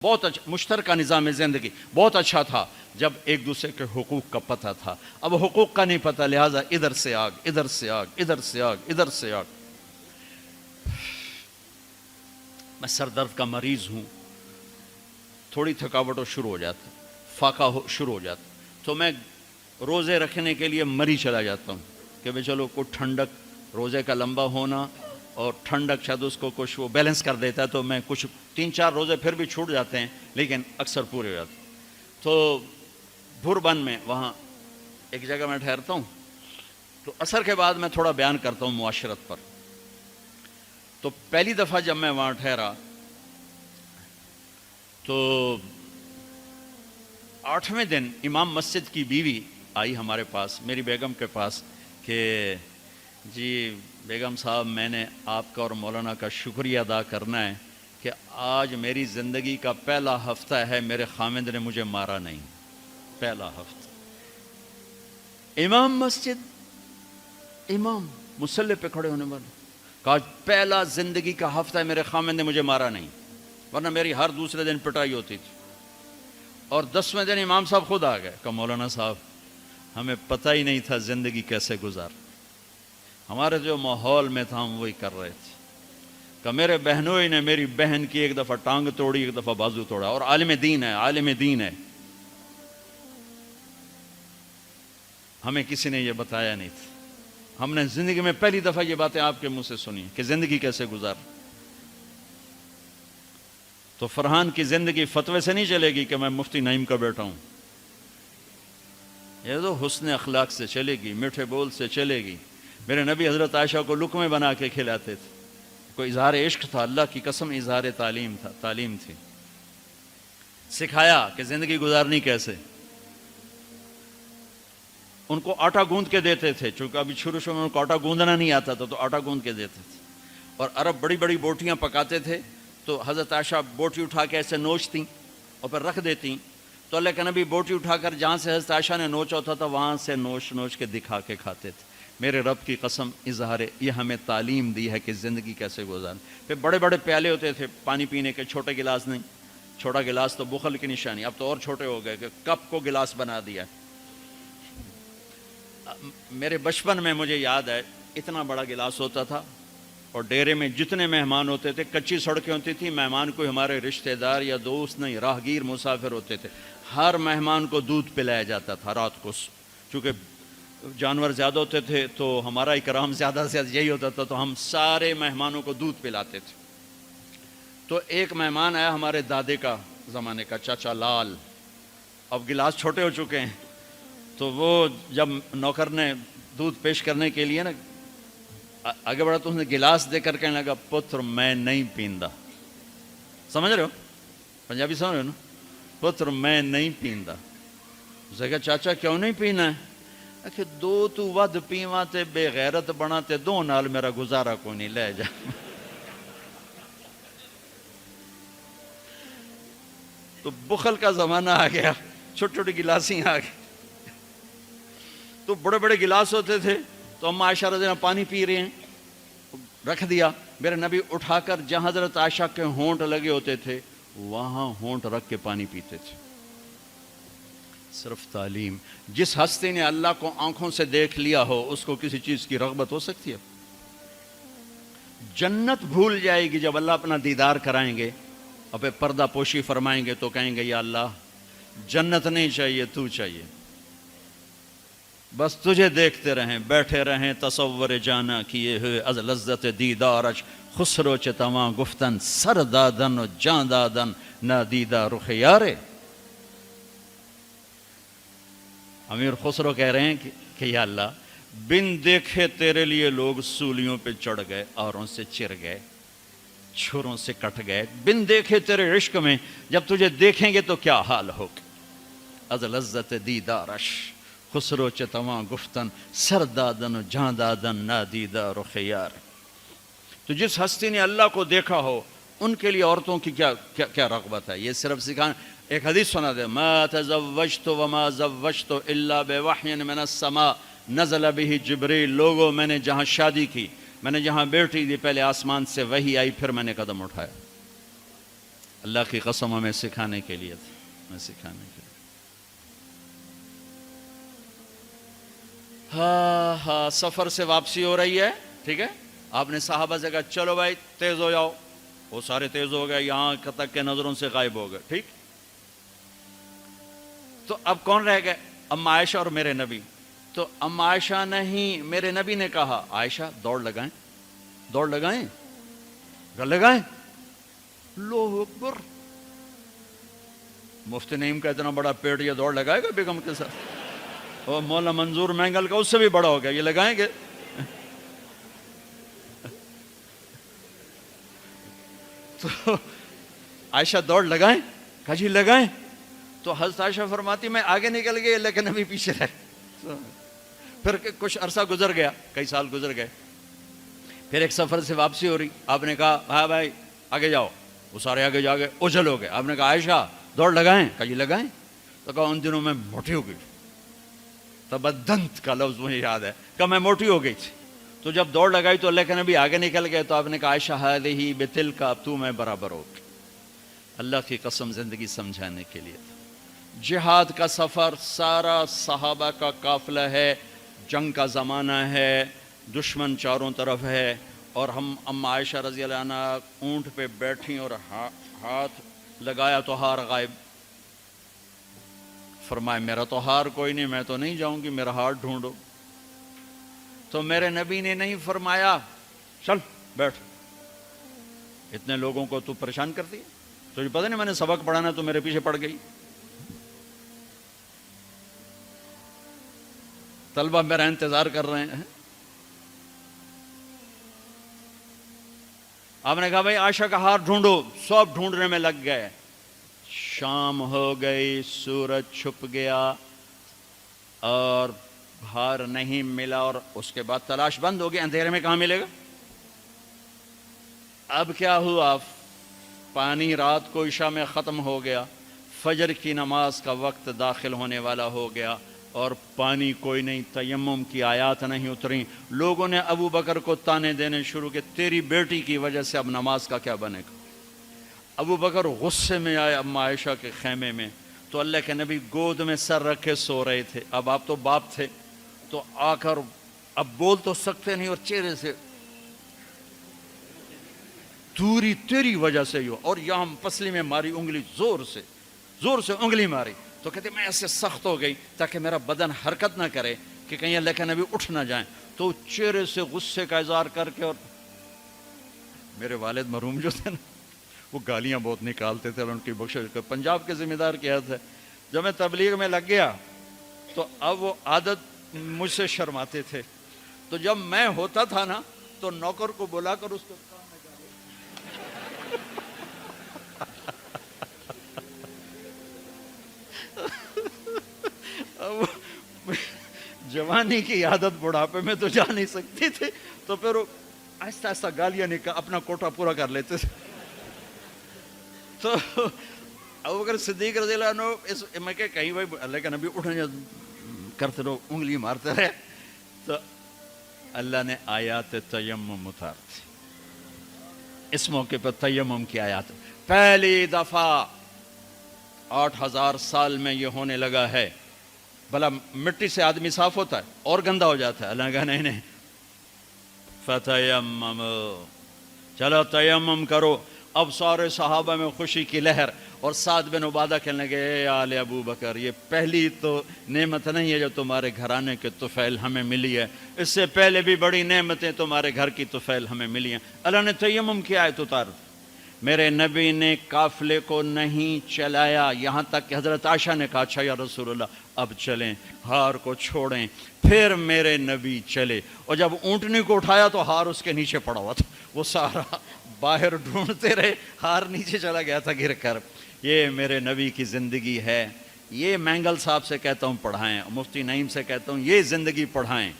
بہت اچھا مشترکہ نظام زندگی بہت اچھا تھا جب ایک دوسرے کے حقوق کا پتہ تھا. اب حقوق کا نہیں پتہ، لہٰذا ادھر سے آگ، ادھر سے آگ، ادھر سے آگ، ادھر سے آگ. میں سر درد کا مریض ہوں، تھوڑی تھکاوٹ ہو شروع ہو جاتا، فاقہ شروع ہو جاتا، تو میں روزے رکھنے کے لیے مری چلا جاتا ہوں کہ بھئی چلو کوئی ٹھنڈک، روزے کا لمبا ہونا اور ٹھنڈک شاید اس کو کچھ وہ بیلنس کر دیتا ہے، تو میں کچھ 3-4 روزے پھر بھی چھوٹ جاتے ہیں لیکن اکثر پورے ہو جاتے ہیں. تو بھربن میں وہاں ایک جگہ میں ٹھہرتا ہوں، تو عصر کے بعد میں تھوڑا بیان کرتا ہوں معاشرت پر. تو پہلی دفعہ جب میں وہاں ٹھہرا تو 8ویں دن امام مسجد کی بیوی آئی ہمارے پاس، میری بیگم کے پاس، کہ جی بیگم صاحب میں نے آپ کا اور مولانا کا شکریہ ادا کرنا ہے کہ آج میری زندگی کا پہلا ہفتہ ہے میرے خامند نے مجھے مارا نہیں. پہلا ہفتہ امام مسجد، امام مصلی پہ کھڑے ہونے والے، کہا پہلا زندگی کا ہفتہ ہے میرے خامند نے مجھے مارا نہیں، ورنہ میری ہر دوسرے دن پٹائی ہوتی تھی. اور 10ویں دن امام صاحب خود آ گئے، کہا مولانا صاحب ہمیں پتہ ہی نہیں تھا زندگی کیسے گزار، ہمارے جو ماحول میں تھا ہم وہی کر رہے تھے. کہ میرے بہنوئی نے میری بہن کی ایک دفعہ ٹانگ توڑی، ایک دفعہ بازو توڑا، اور عالم دین ہے، عالم دین ہے. ہمیں کسی نے یہ بتایا نہیں تھا، ہم نے زندگی میں پہلی دفعہ یہ باتیں آپ کے منہ سے سنی کہ زندگی کیسے گزار. تو فرحان کی زندگی فتوے سے نہیں چلے گی کہ میں مفتی نعیم کا بیٹا ہوں، یہ تو حسن اخلاق سے چلے گی، میٹھے بول سے چلے گی. میرے نبی حضرت عائشہ کو لقمے بنا کے کھلاتے تھے، کوئی اظہار عشق تھا، اللہ کی قسم اظہار تعلیم تھا، تعلیم تھی. سکھایا کہ زندگی گزارنی کیسے. ان کو آٹا گوندھ کے دیتے تھے، چونکہ ابھی شروع میں ان کو آٹا گوندنا نہیں آتا تھا، تو آٹا گوندھ کے دیتے تھے. اور عرب بڑی بڑی بوٹیاں پکاتے تھے، تو حضرت عائشہ بوٹی اٹھا کے ایسے نوچتیں اور پھر رکھ دیتیں. تو اللہ کے نبی بوٹی اٹھا کر جہاں سے حضرت عائشہ نے نوچا ہوتا تھا وہاں سے نوچ نوچ کے دکھا کے کھاتے تھے. میرے رب کی قسم اظہار یہ ہمیں تعلیم دی ہے کہ زندگی کیسے گزاریں. پھر بڑے بڑے پیالے ہوتے تھے پانی پینے کے، چھوٹے گلاس نہیں. چھوٹا گلاس تو بخل کی نشانی، اب تو اور چھوٹے ہو گئے کہ کپ کو گلاس بنا دیا. میرے بچپن میں مجھے یاد ہے اتنا بڑا گلاس ہوتا تھا، اور ڈیرے میں جتنے مہمان ہوتے تھے، کچی سڑکیں ہوتی تھیں، مہمان کو ہمارے رشتہ دار یا دوست نہیں، راہگیر مسافر ہوتے تھے، ہر مہمان کو دودھ پلایا جاتا تھا رات کو. چونکہ جانور زیادہ ہوتے تھے تو ہمارا اکرام زیادہ سے زیادہ یہی ہوتا تھا، تو ہم سارے مہمانوں کو دودھ پلاتے تھے. تو ایک مہمان آیا ہمارے دادے کا زمانے کا، چاچا لال. اب گلاس چھوٹے ہو چکے ہیں، تو وہ جب نوکر نے دودھ پیش کرنے کے لیے نا آگے بڑھا تو اس نے گلاس دے کر کہنے لگا پتر میں نہیں پیندا. سمجھ رہے ہو پنجابی سمجھ رہے ہو نا؟ پتر میں نہیں پیندا. اسے کہا چاچا کیوں نہیں پینا ہے؟ کہ دو تو ود پیواں تے بے غیرت بنا تے دو نال میرا گزارا کوئی نہیں، لے جا. تو بخل کا زمانہ آ گیا، چھوٹی چھوٹی گلاسیں آ گئی. تو بڑے بڑے گلاس ہوتے تھے، تو ہم عائشہ رضی اللہ عنہا پانی پی رہے ہیں، رکھ دیا. میرے نبی اٹھا کر جہاں حضرت عائشہ کے ہونٹ لگے ہوتے تھے وہاں ہونٹ رکھ کے پانی پیتے تھے. صرف تعلیم. جس ہستی نے اللہ کو آنکھوں سے دیکھ لیا ہو اس کو کسی چیز کی رغبت ہو سکتی ہے؟ جنت بھول جائے گی جب اللہ اپنا دیدار کرائیں گے اور پھر پردہ پوشی فرمائیں گے تو کہیں گے یا اللہ جنت نہیں چاہیے، تو چاہیے، بس تجھے دیکھتے رہیں، بیٹھے رہیں تصور جانا کیے ہوئے از لذت دیدارش، خسرو چتواں گفتن سر دادن و جان دادن نادیدہ رخ یارے. امیر خسرو کہہ رہے ہیں کہ یا اللہ بن دیکھے تیرے لیے لوگ سولیوں پہ چڑھ گئے، اوروں سے چر گئے، چھروں سے کٹ گئے، بن دیکھے تیرے عشق میں جب تجھے دیکھیں گے تو کیا حال ہوگا. از لذت دیدارش خسرو چتواں گفتن سر دادن و جان دادن نادیدہ رخ یار. تو جس ہستی نے اللہ کو دیکھا ہو ان کے لیے عورتوں کی کیا رغبت ہے. یہ صرف سکھانا. ایک حدیث سنا دے، ما تزوجت وما زوجت الا بوحی من السماء نزل به جبریل. لوگوں میں نے جہاں شادی کی، میں نے جہاں بیٹی دی، پہلے آسمان سے وحی آئی، پھر میں نے قدم اٹھایا. اللہ کی قسم ہمیں سکھانے کے لیے تھا، ہمیں سکھانے کے لیے۔ ہاں سفر سے واپسی ہو رہی ہے، ٹھیک ہے، آپ نے صحابہ سے کہا چلو بھائی تیز ہو جاؤ، وہ سارے تیز ہو گئے، یہاں تک کہ نظروں سے غائب ہو گئے، ٹھیک۔ تو اب کون رہ گئے؟ اما عائشہ اور میرے نبی۔ تو اما عائشہ نہیں، میرے نبی نے کہا عائشہ دوڑ لگائیں، دوڑ لگائیں، لگائیں۔ اللہ اکبر، مفتی نعیم کا اتنا بڑا پیٹ، یہ دوڑ لگائے گا بیگم کے ساتھ؟ اور مولانا منظور مینگل کا اس سے بھی بڑا ہو گیا، یہ لگائیں گے؟ تو عائشہ دوڑ لگائیں، کہا جی لگائیں۔ تو حضرت عائشہ فرماتی میں آگے نکل گئی لیکن نبی پیچھے رہے۔ پھر کچھ عرصہ گزر گیا، کئی سال گزر گئے، پھر ایک سفر سے واپسی ہو رہی، آپ نے کہا ہاں بھائی آگے جاؤ، وہ سارے آگے جا گئے، اجل ہو گئے۔ آپ نے کہا عائشہ دوڑ لگائیں، کہا جی لگائیں۔ تو کہا ان دنوں میں موٹی ہو گئی، تبدنت کا لفظ مجھے یاد ہے، کہ میں موٹی ہو گئی تھی۔ تو جب دوڑ لگائی تو اللہ کے نبی آگے نکل گئے، تو آپ نے کہا عائشہ ہذہ بتلک، اب تو میں برابر ہو گئی۔ اللہ کی قسم زندگی سمجھانے کے لیے تھا۔ جہاد کا سفر سارا صحابہ کا قافلہ ہے، جنگ کا زمانہ ہے، دشمن چاروں طرف ہے، اور ہم اما عائشہ رضی اللہ عنہ اونٹ پہ بیٹھیں اور ہاتھ لگایا تو ہار غائب۔ فرمایا میرا تو ہار کوئی نہیں، میں تو نہیں جاؤں گی، میرا ہار ڈھونڈو۔ تو میرے نبی نے نہیں فرمایا چل بیٹھ، اتنے لوگوں کو تو پریشان کرتی ہے، تجھے پتہ نہیں میں نے سبق پڑھانا تو میرے پیچھے پڑ گئی، طلبہ میرا انتظار کر رہے ہیں۔ آپ نے کہا بھائی عائشہ کا ہار ڈھونڈو، سب ڈھونڈنے میں لگ گئے، شام ہو گئی، سورج چھپ گیا اور ہار نہیں ملا، اور اس کے بعد تلاش بند ہو گئی، اندھیرے میں کہاں ملے گا؟ اب کیا ہوا؟ پانی رات کو عشاء میں ختم ہو گیا، فجر کی نماز کا وقت داخل ہونے والا ہو گیا، اور پانی کوئی نہیں، تیمم کی آیات نہیں اتری۔ لوگوں نے ابو بکر کو تانے دینے شروع کہ تیری بیٹی کی وجہ سے اب نماز کا کیا بنے گا؟ ابو بکر غصے میں آئے اما عائشہ کے خیمے میں، تو اللہ کے نبی گود میں سر رکھے سو رہے تھے، اب آپ تو باپ تھے، تو آ کر اب بول تو سکتے نہیں، اور چہرے سے دوری تیری وجہ سے ہو، اور یہاں پسلی میں ماری انگلی، زور سے انگلی ماری، تو کہتے میں ایسے سخت ہو گئی تاکہ میرا بدن حرکت نہ کرے کہ کہیں اللہ کے نبی اٹھ نہ جائیں، تو چہرے سے غصے کا اظہار کر کے، اور میرے والد مرحوم جو تھے نا وہ گالیاں بہت نکالتے تھے، ان کی بخشش کا پنجاب کے ذمہ دار کیا تھا۔ جب میں تبلیغ میں لگ گیا تو اب وہ عادت مجھ سے شرماتے تھے، تو جب میں ہوتا تھا نا تو نوکر کو بلا کر اس کو جوانی کی عادت بڑھاپے میں تو جا نہیں سکتی تھی، تو پھر وہ آہستہ آہستہ گالیاں اپنا کوٹا پورا کر لیتے تھے۔ تو ابوبکر صدیق رضی اللہ عنہ میں کہ کہیں بھائی اللہ کا نبی اٹھنے کرتے رہو، انگلی مارتے رہے، تو اللہ نے آیات تیمم اتار دی۔ اس موقع پر تیمم کی آیات پہلی دفعہ 8000 سال میں یہ ہونے لگا ہے۔ بھلا مٹی سے آدمی صاف ہوتا ہے اور گندا ہو جاتا ہے؟ اللہ کہا نہیں، فتیمم، چلو تیمم کرو۔ اب سارے صحابہ میں خوشی کی لہر، اور سعد بن عبادہ کہنے لگے اے آل ابو بکر، یہ پہلی تو نعمت نہیں ہے جو تمہارے گھرانے کے طفیل ہمیں ملی ہے، اس سے پہلے بھی بڑی نعمتیں تمہارے گھر کی طفیل ہمیں ملی ہیں۔ اللہ نے تیمم کی آیت اتار دی۔ میرے نبی نے قافلے کو نہیں چلایا، یہاں تک کہ حضرت عائشہ نے کہا اچھا یا رسول اللہ اب چلیں، ہار کو چھوڑیں۔ پھر میرے نبی چلے، اور جب اونٹنی کو اٹھایا تو ہار اس کے نیچے پڑا ہوا تھا، وہ سارا باہر ڈھونڈتے رہے، ہار نیچے چلا گیا تھا گر کر۔ یہ میرے نبی کی زندگی ہے، یہ مینگل صاحب سے کہتا ہوں پڑھائیں، مفتی نعیم سے کہتا ہوں یہ زندگی پڑھائیں،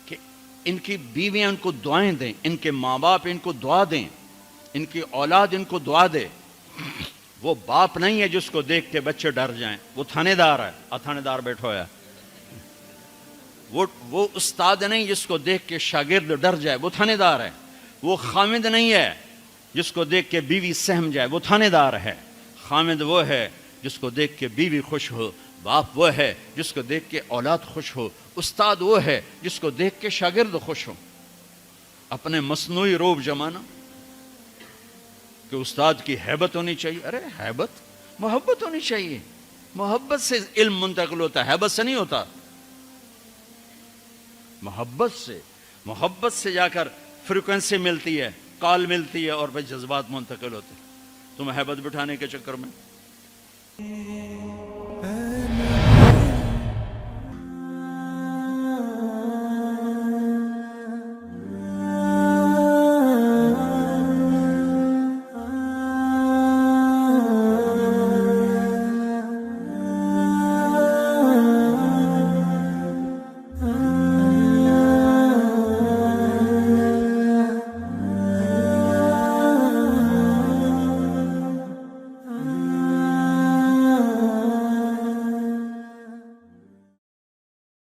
کہ ان کی بیویاں ان کو دعائیں دیں، ان کے ماں باپ ان کو دعا دیں، ان کی اولاد ان کو دعا دے۔ وہ باپ نہیں ہے جس کو دیکھ کے بچے ڈر جائیں، وہ تھانے دار ہے، تھانے دار بیٹھا ہوا ہے۔ وہ استاد نہیں جس کو دیکھ کے شاگرد ڈر جائے، وہ تھانے دار ہے۔ وہ خامد نہیں ہے جس کو دیکھ کے بیوی سہم جائے وہ تھانے دار ہے. خامد وہ ہے جس کو دیکھ کے بیوی خوش ہو. باپ وہ ہے جس کو دیکھ کے اولاد خوش ہو. استاد وہ ہے جس کو دیکھ کے شاگرد خوش ہو. اپنے مصنوعی روب جمانا کہ استاد کی ہیبت ہونی چاہیے. ارے ہیبت، محبت ہونی چاہیے. محبت سے علم منتقل ہوتا ہے، ہیبت سے نہیں ہوتا. محبت سے جا کر فریکوینسی ملتی ہے، کال ملتی ہے، اور پھر جذبات منتقل ہوتے ہیں. تم ہیبت بٹھانے کے چکر میں